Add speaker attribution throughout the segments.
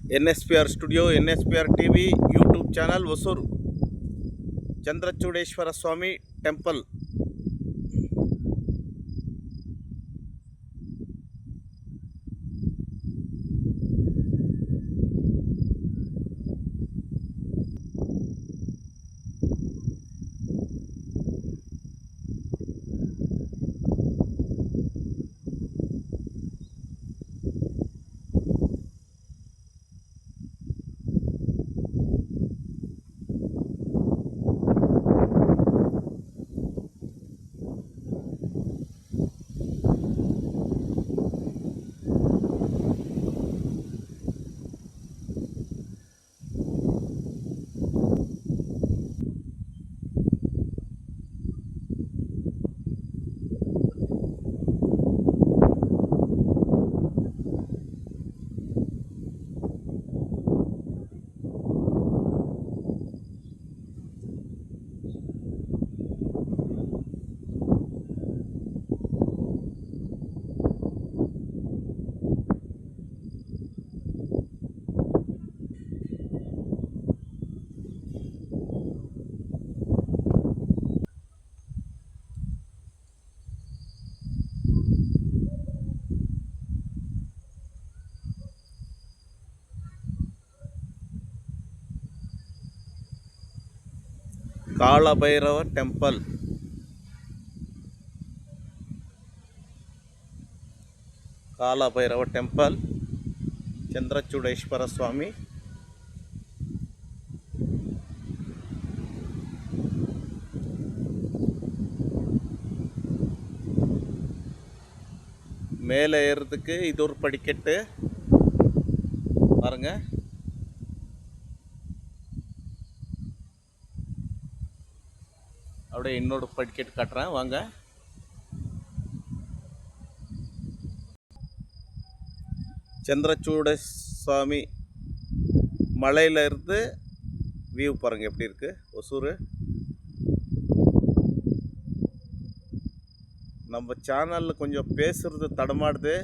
Speaker 1: NSPR Studio, NSPR TV, YouTube channel, Osuru, Chandrachudeshwara Swami Temple. Kala Bhairava Temple. Kala Bhairava Temple, Chandrachudeshwara Swami. மேலே ஏறதுக்கு இது ஒரு படிக்கட்டு பாருங்க. அப்படியே இன்னொரு படிக்கட்டு காட்டுறேன் வாங்க. சந்திரச்சூட சுவாமி மலையில இருந்து வியூ பாருங்க எப்படி இருக்கு ஒசூர். நம்ம சேனலில் கொஞ்சம் பேசுறது தடமாடுது,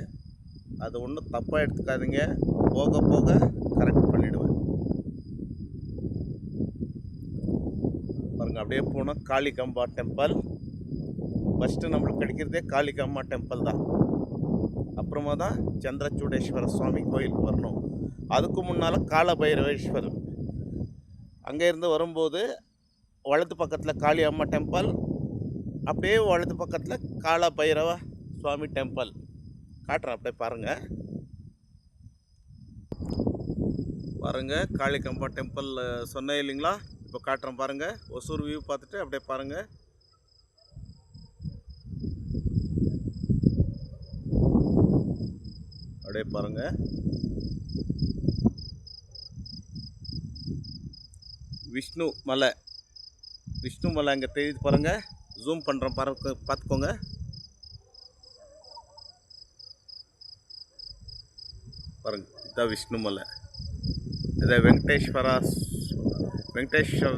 Speaker 1: அது ஒன்றும் தப்பாக எடுத்துக்காதீங்க, போக போக கரெக்ட் பண்ணிவிடுவேன். பாருங்க அப்படியே போனால் காளிகம்பா டெம்பிள். ஃபஸ்ட்டு நம்மளுக்கு கிடைக்கிறதே காளிகம்பா டெம்பிள் தான். அப்புறமா தான் சந்திரச்சூடேஸ்வர சுவாமி கோயிலுக்கு வரணும். அதுக்கு முன்னால் காலபைரவேஸ்வரர். அங்கேருந்து வரும்போது வலது பக்கத்தில் காளி அம்மா டெம்பிள், அப்படியே வலது பக்கத்தில் கால பைரவ சுவாமி டெம்பிள் காட்டுறேன். அப்படியே பாருங்கள். பாருங்கள் காளிகம்பா டெம்பிள் சொன்னேன் இல்லைங்களா, இப்போ காட்டுறேன் பாருங்கள். ஒசூர் வியூ பார்த்துட்டு அப்படியே பாருங்கள். அப்படியே பாருங்கள். விஷ்ணு மலை, விஷ்ணு மலை அங்கே தெரியுது பாருங்கள். ஜூம் பண்ணுறேன் பார்த்துக்கோங்க. பாருங்க இதுதான் விஷ்ணு மலை. இதை வெங்கடேஸ்வர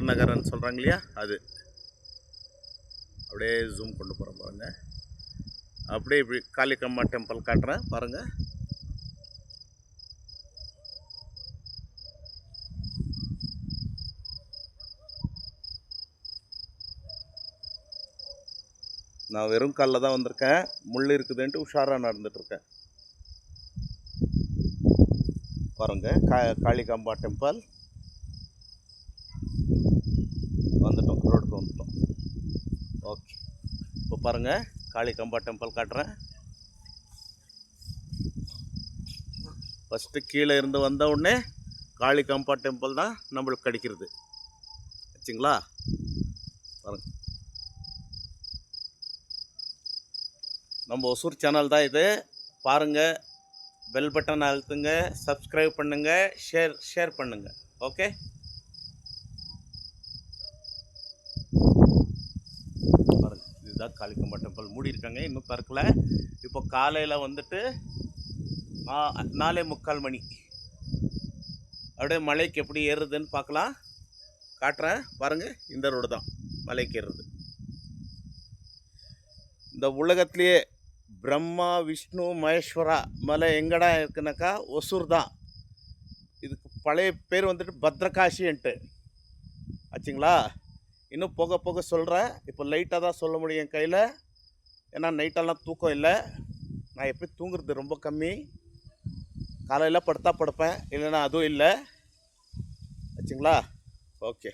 Speaker 1: நகர்ன்னு சொல்கிறாங்க இல்லையா, அது அப்படியே ஜூம் கொண்டு போகிறேன் பாருங்கள். அப்படியே இப்படி காளிகம்மா டெம்பிள் காட்டுறேன் பாருங்கள். நான் வெறும் காலில் தான் வந்திருக்கேன், முள் இருக்குதுன்ட்டு உஷாராக நடந்துட்டுருக்கேன். பாருங்கள் காளிகம்பா டெம்பிள் வந்துட்டோம், ரோடுக்கு வந்துட்டோம். ஓகே, இப்போ பாருங்கள் காளிகம்பா டெம்பிள் காட்டுறேன். ஃபஸ்ட்டு கீழே இருந்து வந்த உடனே காளிகம்பா டெம்பிள் தான் நம்மளுக்கு கிடைக்கிறது ஆச்சுங்களா. பாருங்கள், நம்ம ஒசூர் சேனல் தான் இது பாருங்கள். பெல் பட்டன் அழுத்துங்க, சப்ஸ்கிரைப் பண்ணுங்கள், ஷேர் பண்ணுங்கள். ஓகே, பாருங்கள் இதுதான் காளிகம்பா டெம்பிள். மூடி இருக்காங்க, இன்னும் திறக்கல. இப்போ காலையில் வந்துட்டு 4:45 மணி. அப்படியே மலைக்கு எப்படி ஏறுறதுன்னு பார்க்கலாம், காட்டுறேன் பாருங்கள். இந்த ரோடு தான் மலைக்கு ஏறுறது. இந்த உலகத்திலேயே பிரம்மா விஷ்ணு மகேஸ்வரா மலை எங்கடா இருக்குனாக்கா ஒசூர் தான். இதுக்கு பழைய பேர் வந்துட்டு பத்ரகாஷின்ட்டு ஆச்சுங்களா. இன்னும் போக போக சொல்கிறேன். இப்போ லைட்டாக தான் சொல்ல முடியும் என் கையில், ஏன்னா நைட்டெல்லாம் தூக்கம் இல்லை. நான் எப்படி தூங்குறது ரொம்ப கம்மி. காலையில் படுத்தா படுப்பேன், இல்லைன்னா அதுவும் இல்லை ஆச்சுங்களா. ஓகே.